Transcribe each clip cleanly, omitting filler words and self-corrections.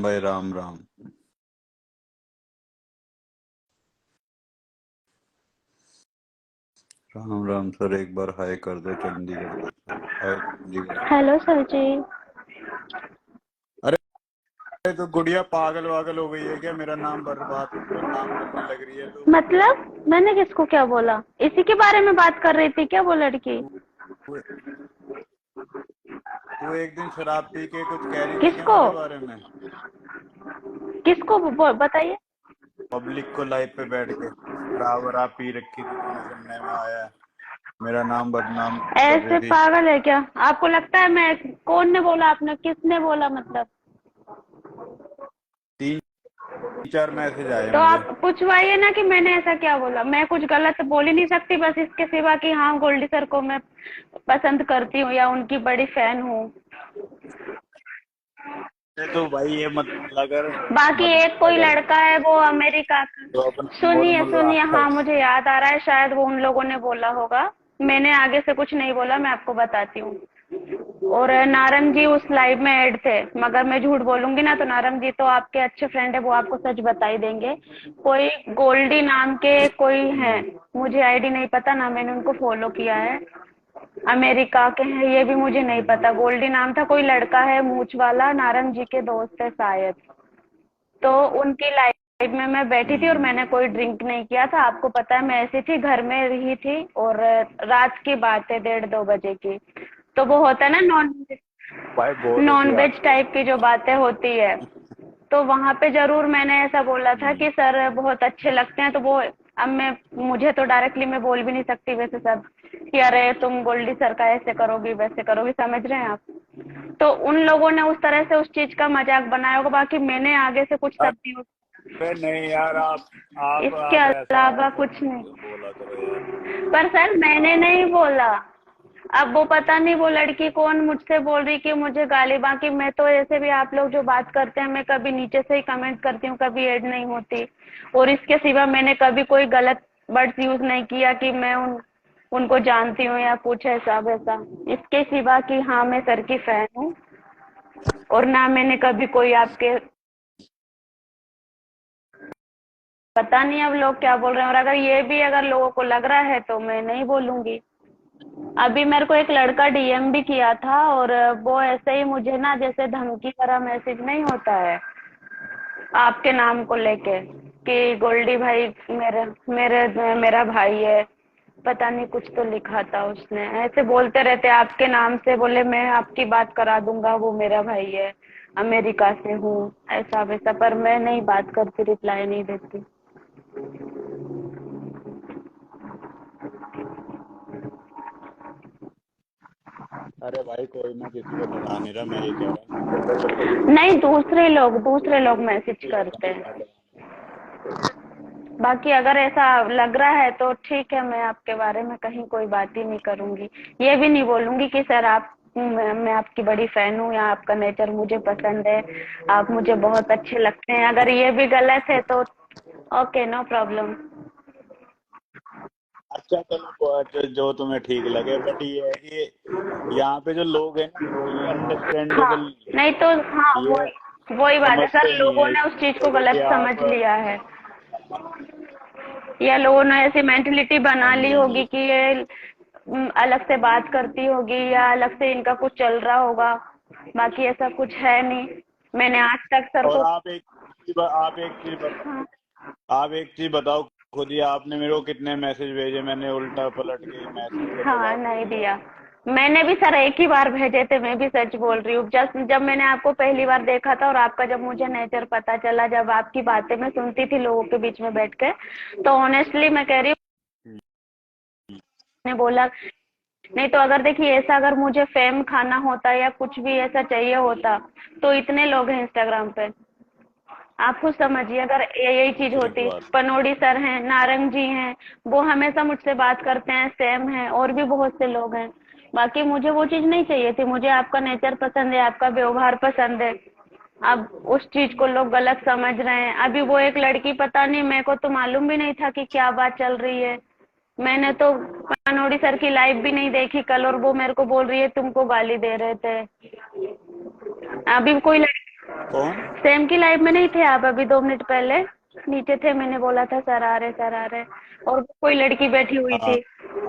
भाई, राम राम। राम राम सर, एक बार हाय कर दो चंडीगढ़ का सर। हाय चंडीगढ़। हेलो सर जी। अरे, तो गुड़िया पागल वागल हो गई है क्या? मेरा नाम बर्बाद नाम करने लग रही है तो। मतलब मैंने किसको क्या बोला? इसी के बारे में बात कर रही थी क्या वो लड़की? तू तू एक दिन शराब पी के कुछ कह रही थी क्या किसको? मेरे बारे में? किसको बताइए। पब्लिक को लाइव पे बैठ के शराब वराब पी रखी थी तूने, सुनने में आया है। मेरा नाम बदनाम कर रही ऐसे थी। पागल है क्या? आपको लगता है मैं? कौन ने बोला? आपने किसने बोला मतलब? तीन चार मैसेज आए तो मुझे। आप पूछवाइए ना कि मैंने ऐसा क्या बोला। मैं कुछ गलत बोल ही नहीं सकती बस इसके सिवा कि हाँ गोल्डी सर को मैं पसंद करती हूँ या उनकी बड़ी फैन हूँ। तो भाई ये मत बोला कर। बाकी मत एक बोला कोई कर लड़का है वो अमेरिका का। तो अपना सुनिए नॉर्मल सुनिए, रहा है। हाँ मुझे याद आ रहा है, शायद वो उन लोगों ने बोला होगा। मैंने आगे से कुछ नहीं बोला, मैं आपको बताती हूँ। और नारंग जी उस लाइव में ऐड थे, मगर मैं झूठ बोलूंगी ना तो नारंग जी तो आपके अच्छे फ्रेंड है, वो आपको सच बता ही देंगे। कोई गोल्डी नाम के कोई है, मुझे आईडी नहीं पता ना, मैंने उनको फॉलो किया है। अमेरिका के हैं ये भी मुझे नहीं पता। गोल्डी नाम था, कोई लड़का है मूछ वाला, नारंग जी के दोस्त है शायद। तो उनकी लाइफ में मैं बैठी थी और हम्म। मैंने कोई ड्रिंक नहीं किया था। आपको पता है मैं ऐसी थी, घर में रही थी और रात की बात है, 1:30-2 बजे की। तो वो होता है ना भाई बहुत नॉन होशियार वेज थे। टाइप की जो बातें होती है। तो वहां पे जरूर मैंने ऐसा बोला था हम्म। कि सर बहुत अच्छे लगते हैं। तो वो अब मैं मुझे तो डायरेक्टली मैं बोल भी नहीं सकती वैसे सब कि अरे तुम गोल्डी सर का ऐसे करोगी वैसे करोगी, समझ रहे हैं आप? तो उन लोगों ने उस तरह से उस चीज का मजाक बनाया होगा, बाकी मैंने आगे से कुछ सब नहीं। अरे नहीं यार, आप इसके आप ऐसा अलावा ऐसा कुछ नहीं। मत बोला करो यार। पर सर मैंने नहीं हाँ। बोला। अब वो पता नहीं वो लड़की कौन मुझसे बोल रही कि मुझे गाली। बाकी मैं तो ऐसे भी आप लोग जो बात करते हैं मैं कभी नीचे से ही कमेंट करती हूँ, कभी ऐड नहीं होती। और इसके सिवा मैंने कभी कोई गलत वर्ड्स यूज नहीं किया कि मैं उनको जानती हूँ या कुछ ऐसा वैसा। इसके सिवा कि हाँ मैं सर की फैन हूँ। और ना मैंने कभी कोई आपके, पता नहीं अब लोग क्या बोल रहे हैं। और अगर ये भी अगर लोगों को लग रहा है तो मैं नहीं बोलूंगी। अभी मेरे को एक लड़का डीएम भी किया था और वो ऐसे ही मुझे ना जैसे धमकी भरा मैसेज नहीं होता है आपके नाम को लेके कि गोल्डी भाई मेरे मेरे मेरा भाई है, पता नहीं कुछ तो लिखा था उसने। ऐसे बोलते रहते आपके नाम से, बोले मैं आपकी बात करा दूंगा, वो मेरा भाई है, अमेरिका से हूँ, ऐसा वैसा। पर मैं नहीं बात करती, रिप्लाई नहीं देती। अरे भाई, कोई ना, किसी को डरा नहीं रहा, मैं ये कह रहा हूँ मेरे को कोई नहीं, दूसरे लोग मैसेज नहीं करते आता हैं। था। बाकी अगर ऐसा लग रहा है तो ठीक है, मैं आपके बारे में कहीं कोई बात ही नहीं करूंगी। ये भी नहीं बोलूंगी कि सर आप मैं आपकी बड़ी फैन हूँ या आपका नेचर मुझे पसंद है, आप मुझे बहुत अच्छे लगते हैं। अगर ये भी गलत है तो ओके, नो प्रॉब्लम। अच्छा चलो, जो तुम्हें ठीक लगे, बट ये है कि यहाँ पे जो लोग हैं ना, ये हाँ, अनडरस्टैंडेबल, नहीं तो हाँ ये वही बात है सर, समझते नहीं लोगों है इस ने उस चीज को चीज़ को कि गलत समझ आप। लिया है या लोगों ने ऐसी मेंटेलिटी हाँ बना ली जी, हाँ जी। होगी कि ये अलग से बात करती होगी या अलग से इनका कुछ चल रहा होगा। बाकी ऐसा कुछ है नहीं। मैंने आज तक सर और को, हाँ, आप एक चीज बताओ। खुद ही आपने मेरे को कितने मैसेज भेजे, मैंने उल्टा पलट के मैसेज का हाँ जवाब नहीं दिया। दिया। मैंने भी सर एक ही बार भेजे थे, मैं भी सच बोल रही हूँ। जस्ट जब मैंने आपको पहली बार देखा था और आपका जब मुझे नेचर पता चला, जब आपकी बातें मैं सुनती थी लोगों के बीच में बैठ के, तो ऑनेस्टली मैं कह रही हूँ, हम्म। मैंने बोला नहीं तो अगर देखिए ऐसा अगर मुझे फेम खाना होता या कुछ भी ऐसा चाहिए होता तो इतने लोग हैं इंस्टाग्राम पे। आप खुद समझिए अगर यही चीज ठीक होती। बात। पनोडी सर हैं, नारंग जी हैं, वो हमेशा मुझसे बात करते हैं, सेम है, और भी बहुत से लोग हैं। बाकी मुझे वो चीज नहीं चाहिए थी। मुझे आपका नेचर पसंद है, आपका व्यवहार पसंद है। अब उस चीज को लोग गलत समझ रहे हैं। अभी वो एक लड़की, पता नहीं, मेरे को तो मालूम भी नहीं था कि क्या बात चल रही है। मैंने तो पनोडी सर की लाइव भी नहीं देखी कल, और वो मेरे को बोल रही है तुमको गाली दे रहे थे। अभी कोई लड़की, कौन? सेम की लाइव में नहीं थे आप? अभी 2 मिनट पहले नीचे थे, मैंने बोला था सर आ रहे सर आ रहे, और कोई लड़की बैठी हुई हाँ थी,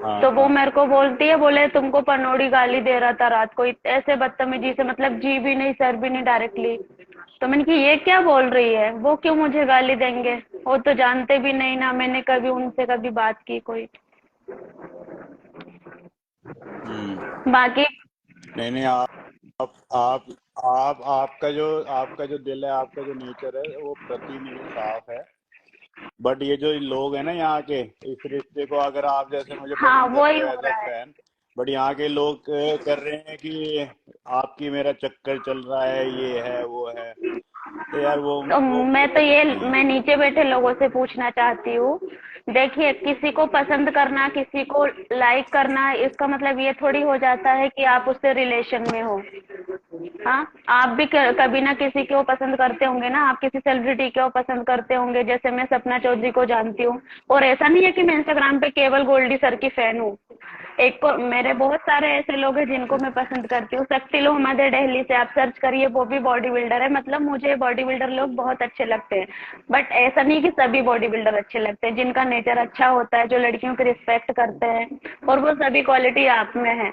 हाँ तो वो हाँ। मेरे को बोलती है, बोले तुमको पनौड़ी गाली दे रहा था रात को, ऐसे बदतमीजी से, मतलब जी भी नहीं सर भी नहीं, डायरेक्टली। तो मैंने कि ये क्या बोल रही है, वो क्यों मुझे गाली देंगे, वो तो जानते भी नहीं ना, मैंने कभी उनसे कभी बात की कोई। हम्म। बाकी नहीं नहीं, आप आपका जो दिल है, आपका जो नेचर है, वो प्रति में साफ है। बट ये जो लोग हैं ना यहाँ के, इस रिश्ते को अगर आप जैसे मुझे हाँ, पसंद कर वही रहे हो हो एज अ रहा है। फैन, बट यहाँ के लोग कर रहे हैं कि आपकी मेरा चक्कर चल रहा है, ये है वो है। तो यार तो वो मुझे मैं तो पसंद ये नहीं है। मैं नीचे बैठे लोगों से पूछना चाहती हूँ, देखिए किसी को पसंद करना, किसी को लाइक करना, इसका मतलब ये थोड़ी हो जाता है कि आप उससे रिलेशन में हो। हाँ, आप भी कभी ना किसी को पसंद करते होंगे ना, आप किसी सेलिब्रिटी को पसंद करते होंगे, जैसे मैं सपना चौधरी को जानती हूँ। और ऐसा नहीं है कि मैं इंस्टाग्राम पे केवल गोल्डी सर की फैन हूँ, एक को मेरे बहुत सारे ऐसे लोग हैं जिनको मैं पसंद करती हूँ। शक्ति लोहमद दिल्ली से, आप सर्च करिए, वो भी बॉडी बिल्डर है, मतलब मुझे बॉडी बिल्डर लोग बहुत अच्छे लगते हैं। बट ऐसा नहीं कि सभी बॉडी बिल्डर अच्छे लगते हैं, जिनका नेचर अच्छा होता है, जो लड़कियों की रिस्पेक्ट करते हैं, और वो सभी क्वालिटी आप में है।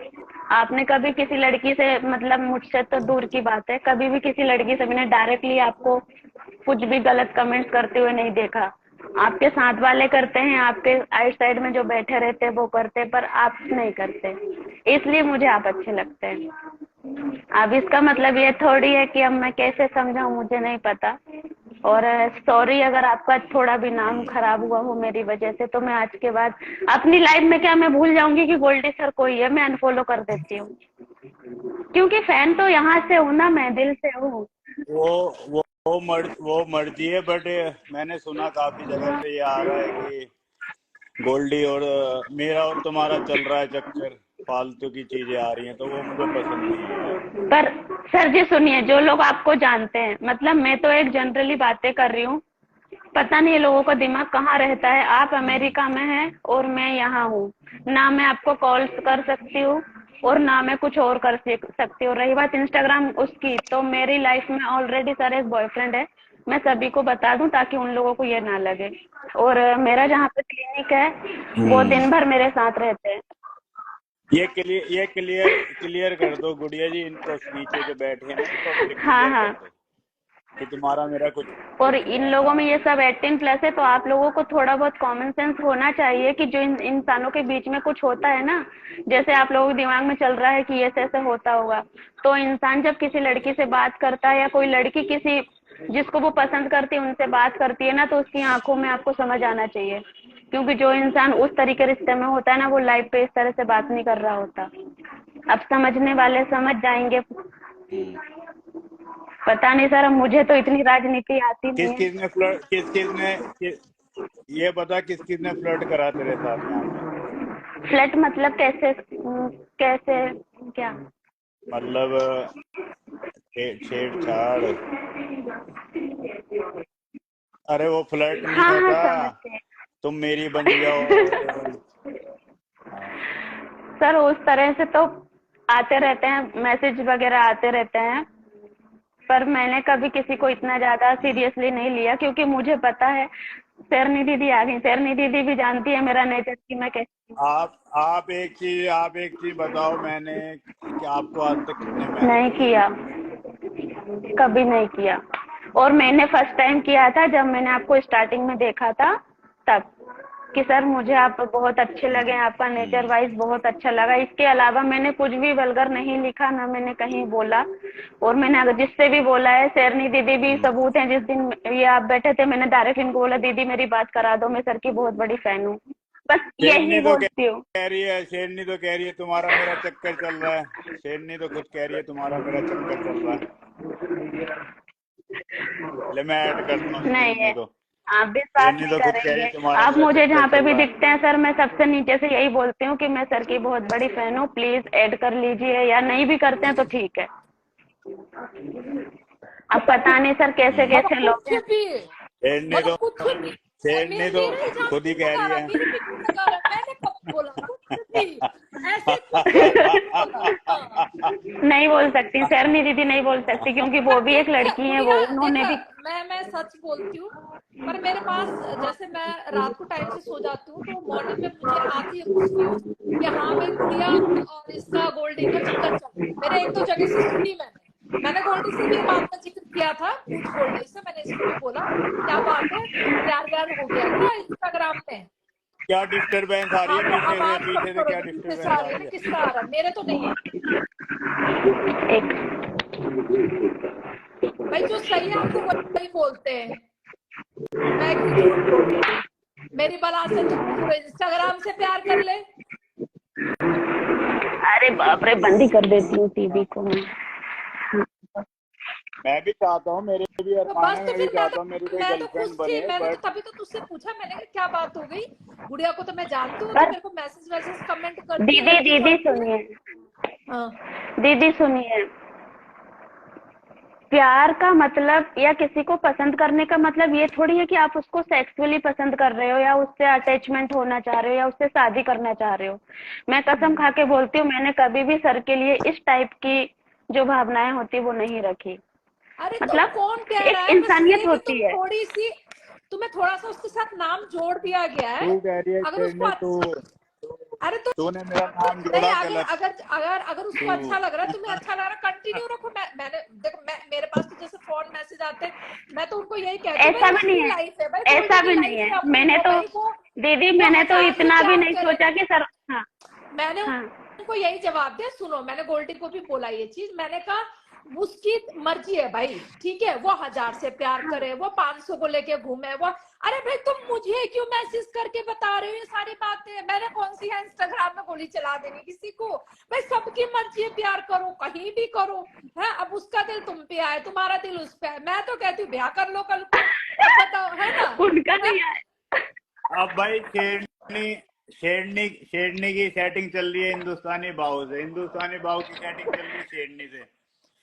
आपने कभी किसी लड़की से, मतलब मुझसे तो दूर की बात है, कभी भी किसी लड़की से मैंने डायरेक्टली आपको कुछ भी गलत कमेंट्स करते हुए नहीं देखा। आपके साथ वाले करते हैं, आपके आइट साइड में जो बैठे रहते हैं वो करते हैं, पर आप नहीं करते, इसलिए मुझे आप अच्छे लगते हैं। अब इसका मतलब ये थोड़ी है कि अब मैं कैसे समझाऊं, मुझे नहीं पता। और सॉरी अगर आपका थोड़ा भी नाम खराब हुआ हो मेरी वजह से, तो मैं आज के बाद अपनी लाइफ में क्या मैं भूल जाऊंगी कि गोल्डी सर कोई है, मैं अनफॉलो कर देती हूँ, क्योंकि फैन तो यहाँ से हूँ ना, मैं दिल से हूँ। वो वो मर्जी है, बट मैंने सुना काफी जगह से ये आ रहा है कि गोल्डी और मेरा और तुम्हारा चल रहा है चक्कर, फालतू की चीजें आ रही हैं, तो वो मुझे पसंद नहीं है यार। पर सर जी सुनिए, जो लोग आपको जानते हैं, मतलब मैं तो एक जनरली बातें कर रही हूँ, पता नहीं लोगों का दिमाग कहाँ रहता है। आप हम्म। अमेरिका में हैं और मैं यहाँ हूँ, ना मैं आपको कॉल कर सकती हूँ और ना मैं कुछ और कर सकती हूँ। रही बात इंस्टाग्राम उसकी, तो मेरी लाइफ में ऑलरेडी सर एक बॉयफ्रेंड है, मैं सभी को बता दूं ताकि उन लोगों को ये ना लगे। और मेरा जहाँ पे क्लिनिक है, वो हम्म। दिन भर मेरे साथ रहते हैं। ये क्लियर कर दो गुड़िया जी, इनको नीचे जो बैठे हैं ना, इनको हाँ क्लियर कर हाँ। दो कि तुम्हारा मेरा कुछ और नहीं इन है। लोगों में हाँ। ये सब 18+ है, तो आप लोगों को थोड़ा बहुत कॉमन सेंस होना चाहिए कि जो इंसानों के बीच में कुछ होता है ना, जैसे आप लोगों के दिमाग में चल रहा है कि ऐसे ऐसे होता होगा, तो इंसान जब किसी लड़की से बात करता है, या कोई लड़की किसी जिसको वो पसंद करती है उनसे बात करती है ना, तो उसकी आंखों में आपको समझ आना चाहिए, क्योंकि जो इंसान उस तरीके रिश्ते में होता है ना, वो लाइफ पे इस तरह से बात नहीं कर रहा होता। अब समझने वाले समझ जाएंगे। हम्म। पता नहीं सर, मुझे तो इतनी राजनीति आती नहीं किस है। किस ने फ्लर्ट किस किस ने ये बता, किस किस ने फ्लर्ट करा तेरे साथ यहाँ पे? फ्लर्ट मतलब कैसे, कैसे, क्या? मतलब छेड़छाड़? अरे वो फ्लर्ट नहीं हाँ हाँ, होता, समझ गए। तुम मेरी बन जाओ। हाँ। सर उस तरह से तो आते रहते हैं, मैसेज वगैरह आते रहते हैं, पर मैंने कभी किसी को इतना ज्यादा हम्म। सीरियसली नहीं लिया, क्योंकि मुझे पता है। शेरनी दीदी आ गई, शेरनी दीदी भी जानती है मेरा नेचर कि मैं कैसी हूँ। आप एक चीज बताओ, मैंने कि आपको आज तक कितने नहीं मैसेज किए? किया, कभी नहीं किया। और मैंने फर्स्ट टाइम किया था जब मैंने आपको स्टार्टिंग में देखा था, तब, कि सर मुझे आप बहुत अच्छे लगे, आपका नेचर हम्म। वाइज बहुत अच्छा लगा। इसके अलावा मैंने कुछ भी वल्गर नहीं लिखा, ना मैंने कहीं बोला। और मैंने अगर जिससे भी बोला है, शेरनी दीदी भी हम्म। सबूत है, जिस दिन ये आप बैठे थे, मैंने डायरेक्ट इनको बोला दीदी मेरी बात करा दो, मैं सर की बहुत बड़ी फैन हूँ, बस यही शेरनी तो बोलती हूँ। शेरनी तो कह रही है तुम्हारा मेरा चक्कर चल रहा है। शेरनी तो खुद कह रही है तुम्हारा मेरा चक्कर चल रहा है। ले मैं ऐड करता हूँ नहीं शेरनी है, को। आप विश्वास शेरनी नहीं तो खुद कह रही करेंगे। है तुम्हारा आप मेरा मुझे चक्कर जहाँ पे चल भी रहा है। दिखते हैं सर, मैं सबसे नीचे से यही बोलती हूँ कि मैं सर की बहुत बड़ी फैन हूँ, प्लीज ऐड कर लीजिए, या नहीं भी करते हैं तो ठीक है। अब पता नहीं सर कैसे हम्म। कैसे लोग हैं। शेरनी तो कुछ भी और शेरनी तो मेरा इल्जाम खुद ही क्यों कह लगा रही रहा है? है। मेरे पे क्यों लगा रहा है? मैंने कब बोला? कुछ भी ऐसे कुछ नहीं बोला। हाँ। नहीं बोल सकती शर्नी दीदी, नहीं बोल सकती क्योंकि वो पर भी एक देखिए लड़की है, वो गुड़िया उन्होंने भी। देखो, मैं सच बोलती हूँ, पर मेरे पास जैसे मैं रात को टाइम से सो जाती हूँ तो मॉर्निंग में मुझे आती है कुछ न्यूज कि हाँ भाई गुड़िया और इसका गोल्डी का चक्कर चल रहा है। मेरे एक दो जगह से सुनी मैंने गोल्डी से भी ये बात का जिक्र किया था, पूछ गोल्डी से मैंने इसको भी बोला क्या बात है, प्यार व्यार हो गया क्या इंस्टाग्राम में। क्या डिस्टरबेंस आ रही है आप पीछे से? आवाज कम पीछे से करो, क्या पीछे से डिस्टरबेंस आ आ रही है रही ना, है? किसका आ रहा है, मेरे तो नहीं है एक भाई। जो सही है हम तो वही बोलते हैं, मैं क्यों झूठ बोलूं। मेरी बला से तू इंस्टाग्राम से प्यार कर ले। अरे बाप रे, बंद ही कर देती हूँ टीवी को मैं। मैं भी चाहता हूँ, मेरे भी तो अरमान बस है, तो मैं भी फिर चाहता हूँ मेरी कोई मैं तो खुश गर्लफ्रेंड थी, बने, मैंने तो बट तभी तो तुझसे पूछा, मैंने कहा क्या बात हो गई। गुड़िया को तो मैं जानती हूँ, तो पर मेरे को मैसेज वैसेज कमेंट करती दीदी रहती दीदी रहती है। सुनिए, हाँ। दीदी सुनिए, प्यार का मतलब या किसी को पसंद करने का मतलब ये थोड़ी है कि आप उसको सेक्सुअली पसंद कर रहे हो या उससे अटैचमेंट होना चाह रहे हो या उससे शादी करना चाह रहे हो। मैं कसम खा के बोलती हूँ, मैंने कभी भी सर के लिए इस टाइप की जो भावनाएं होती वो नहीं रखी। अरे तो मतलब कौन कह रहा एक है, बस ये इंसानियत कि तुम होती है। थोड़ी सी, तुम्हें थोड़ा सा उसके साथ नाम जोड़ दिया गया है। तू कह रही है अगर उसको शेरनी, अरे तो तूने मेरा नाम नहीं, जोड़ा अगर गलत। अगर अगर अगर उसको तू अच्छा लग रहा है, तुम्हें अच्छा लग रहा है, कंटिन्यू रखो। मैंने देखो, मेरे पास तो जैसे फोन मैसेज आते हैं, मैं तो उनको यही कहती हूँ भाई ऐसा भी नहीं उसकी है, लाइफ है भाई, गोल्डी ऐसा की भी नहीं लाइफ है। है अपनी, मैंने वो तो भाई दीदी, वो मैंने तो 1000 से इतना भी प्यार नहीं करे। सोचा कि सर। हाँ मैंने हाँ उनको यही जवाब दिया, सुनो मैंने गोल्डी को भी बोला ये चीज, मैंने कहा उसकी मर्जी है भाई, ठीक है, वो 1000 से प्यार हाँ। करे, वो 500 को लेके घूमे, वो अरे भाई तुम मुझे क्यों मैसेज करके बता रहे हो ये सारी बातें। मैंने कौन सी है इंस्टाग्राम में गोली चला देनी किसी को। भाई सबकी मर्जी है, प्यार करो कहीं भी करो है। अब उसका दिल तुम पे आए, तुम्हारा दिल उस पे आए, मैं तो कहती हूँ ब्याह कर लो कल को। अब बताओ, है ना। उनका है? नहीं आया। अब भाई शेरनी शेरनी शेरनी की सेटिंग चल रही है हिंदुस्तानी बाहू से, हिंदुस्तानी बाहू की सेटिंग चल रही है शेरनी से।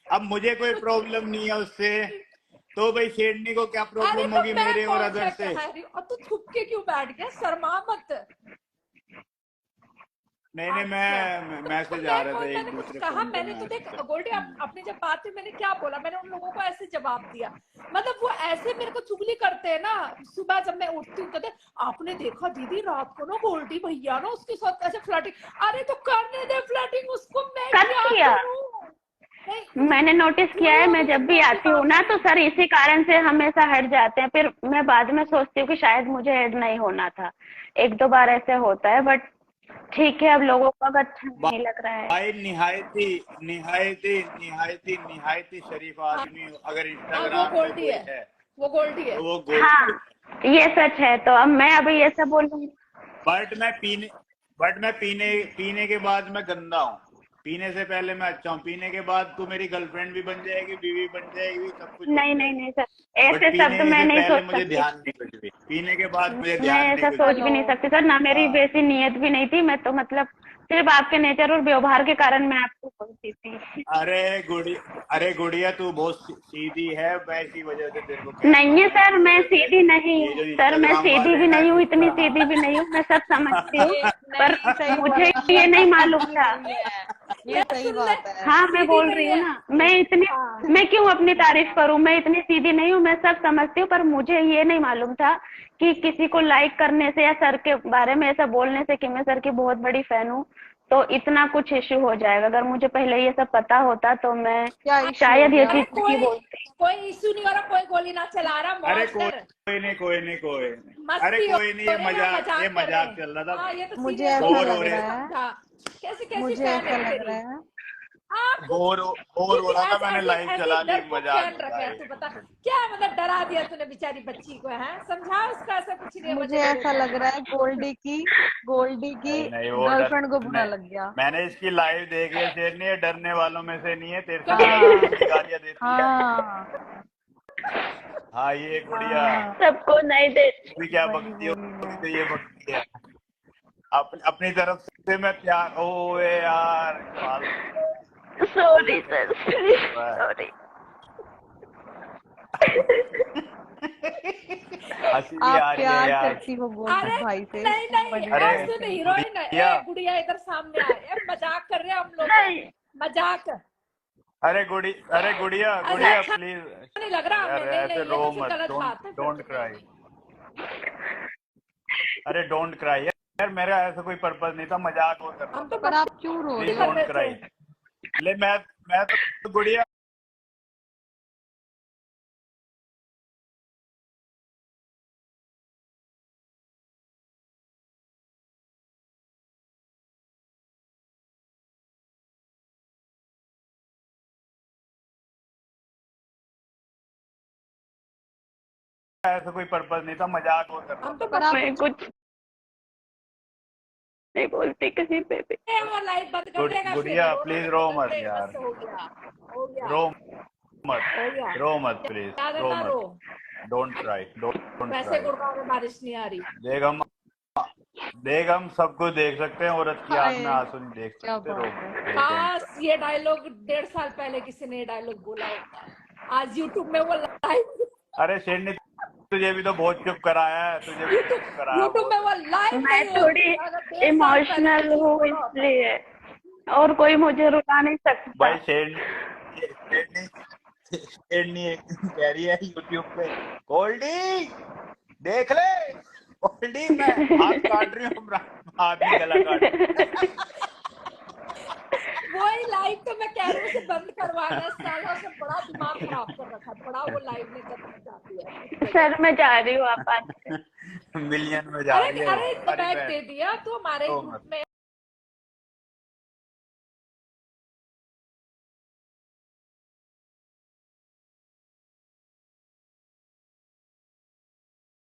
अब मुझे कोई प्रॉब्लम नहीं है उससे, तो भाई शेरनी को क्या अरे प्रॉब्लम तो होगी मैं मेरे और कौन सा अदर से? कह रही हूँ, और तू छुप के क्यों बैठ गया, शर्मा मत। नहीं नहीं, अच्छा मैं तो मैसेज आ मैं रहा था कोई, मैंने एक कुछ दूसरे कहा, फोन पे मैंने तो देख मैसेज। गोल्डी अपनी जब बात हुई, मैंने क्या बोला, मैंने उन लोगों को ऐसे जवाब दिया। मतलब वो ऐसे मेरे को चुगली करते हैं ना, सुबह जब मैं उठती हूँ कहते आपने देखा दीदी रात को ना गोल्डी भैया ना उसके साथ कैसे फ्लर्टिंग। अरे तो करने दे फ्लर्टिंग उसको, मैं कब क्या किया? करूँ। नहीं मैंने नोटिस किया थोड़ी है, मैं होगी जब जब भी नोटिस आती हूँ ना आता तो है। सर इसी कारण से हमेशा हट जाते हैं। फिर मैं बाद में सोचती हूँ कि शायद मुझे ऐड नहीं होना था। एक दो बार ऐसे होता है, बट ठीक है, अब लोगों को अगर अच्छा नहीं लग रहा है। भाई निहायती निहायती निहायती निहायती शरीफ हाँ आदमी अगर हाँ, वो इंस्टाग्राम पे गोल्डी कोई है, है वो गोल्डी है। तो वो गोल्ड हाँ, ये सच है। तो अब मैं अभी ये सब बोलूंगी? बट मैं पीने बट मैं पीने पीने के बाद मैं गंदा हूँ। पीने से पहले मैं अच्छा हूँ, पीने के बाद तू मेरी गर्लफ्रेंड भी बन जाएगी, बीवी बन जाएगी, सब कुछ बन नहीं नहीं जाएगी। नहीं सर, बट ऐसे शब्द पीने मैं से नहीं पहले सोच मुझे सकती। ध्यान नहीं कुछ भी, पीने के बाद मुझे मैं ध्यान नहीं ऐसा कुछ सोच भी। भी नहीं हेलो। सकती सर, ना मेरी हाँ। वैसी नीयत भी नहीं थी। मैं तो मतलब सिर्फ आपके नेचर और व्यवहार के कारण मैं आपको बोलती थी। अरे गुड़ी अरे गुड़िया, तू बहुत सीधी है, मैं इसी वजह से तेरे को कह रहा नहीं हूँ, है मैं सर, इसी मैं वजह से। सीधी नहीं ये हूँ जो सर, मैं इंस्टाग्राम सीधी वाले भी हैं नहीं हूँ, इतनी सीधी भी ना। नहीं हूँ, मैं सब समझती हूँ। ये पर नहीं, सही मुझे बोला, ये ये नहीं सीधी मालूम था। नहीं है, ये ले सही सुन ले, बात है। हाँ, मैं सीधी बोल रही नहीं हूँ है। ना, मैं क्यों अपनी तारीफ करूँ? मैं इतनी सीधी नहीं हूँ, मैं सब समझती हूँ। पर मुझे ये नहीं मालूम था कि किसी को लाइक करने से या सर के बारे में ऐसा बोलने से कि मैं सर की बहुत बड़ी फैन हूँ, तो इतना कुछ इश्यू हो जाएगा। अगर मुझे पहले ये सब पता होता तो मैं क्या इश्यू हो शायद ये गया? चीज अरे नहीं कोई बोलती। कोई इश्यू नहीं हो रहा, कोई गोली ना चला रहा, अरे मौज कर, कोई नहीं। अरे मस्ती हो कोई नहीं, ये रही है, मजाक मजाक कर रहे मजाक हैं। चल रहा हाँ था। ये तो मुझे सीरियस हो ऐसा बोर गया, हो लग मुझे रहे रहा है, समझा। कैसी कैसी मुझे फैन ऐसा है लग तेरी। रहा है, आप कुछ बोर हो क्योंकि रहा था, ऐसे मैंने ऐसे लाइव ऐसे चला ली, डरपोक मजाक फैन होता रखा है, है तू ये। बता क्या मतलब डरा दिया तूने बेचारी बच्ची को, है समझा उसका, ऐसा कुछ नहीं है मुझे मजे मजे ऐसा में। लग रहा है गोल्डी की नहीं नहीं, वो डर गर्लफ्रेंड को बुरा नहीं, लग गया। मैंने इसकी लाइव देखी है, शेर नहीं है, डरने वालों में से नहीं है, तेरे से भी ज्यादा हाँ गंदी गालियां देती है। हाँ हाँ ये गुड़िया, हाँ, सबको नहीं दे। तू भी क्या वही बकती हो, वही तू भी है। तो ये बकती है। अपनी तरफ से मैं प्यार, ओए यार फालतू सॉरी सर, है। सॉरी। हंसी भी आप आ रही है प्यार यार। करती हो बहुत अरे भाई से। नहीं नहीं, बड़ी अरे ए सुन हीरोइन, गुड़िया, ए गुड़िया इधर सामने आ, ए मजाक कर रहे हैं हम लोग, नहीं मजाक। अरे गुड़िया ऐसा गुड़िया अच्छा प्लीज नहीं लग रहा यार, हमें, नहीं ऐसे नहीं, ये रो तो फिर मत, गलत डोंट बात है फिर डोंट तो। क्राई, अरे डोंट क्राई यार, मेरा ऐसा कोई पर्पस नहीं था, मजाक वो कर रहा हम तो पर आप क्यों रो प्लीज रहे हो? Don't cry. ले मैं तो गुड़िया ऐसा कोई पर्पस नहीं था, मजाक वो कर रहा हम तो पर आप मैं कुछ नहीं बोलती किसी पे भी। और लाइट बंद कर देगा, फिर गुड़िया रोना प्लीज तो रो बंद मत नहीं, यार, बस हो गया, हो गया, रो मत, हो गया, रो मत प्लीज, ज्यादा रो ना रो। मत, डोंट क्राई, डोंट वैसे क्राई। गुड़गांव में बारिश नहीं आ रही। देख हम सब कुछ देख सकते हैं, औरत की आंख में हाय, आंसू नहीं देख क्या सकते, बात रो है। प्लीज काश डोंट ये डायलॉग 1.5 साल पहले किसी ने ये डायलॉग बोला होता। आज यूट्यूब में वो लाइव, अरे शेरनी तुझे भी तो बहुत चुप कराया है, तुझे भी तो चुप कराया यूट्यूब में वो लाइव मैं नहीं थोड़ी होती अगर 1.5 साल पहले इमोशनल किसी ने हूँ बोला होता। इसलिए, और कोई मुझे रुला नहीं सकता। भाई शेरनी शेरनी कह रही है यूट्यूब पे, गोल्डी देख ले, गोल्डी मैं हाथ काट रही हूँ, आदमी गला काट रही है। वही लाइव तो मैं कह रही हूँ उसे बंद करवाना है, साला उसने बड़ा दिमाग खराब कर रखा है, बड़ा वो लाइव ने गंद मचाती है। सर मैं जा रही हूँ आप आज से। मिलियन में जा अरे रही है अरे इतना हमारी बैग बहन, दे दिया तो हमारे रो ग्रुप मत। में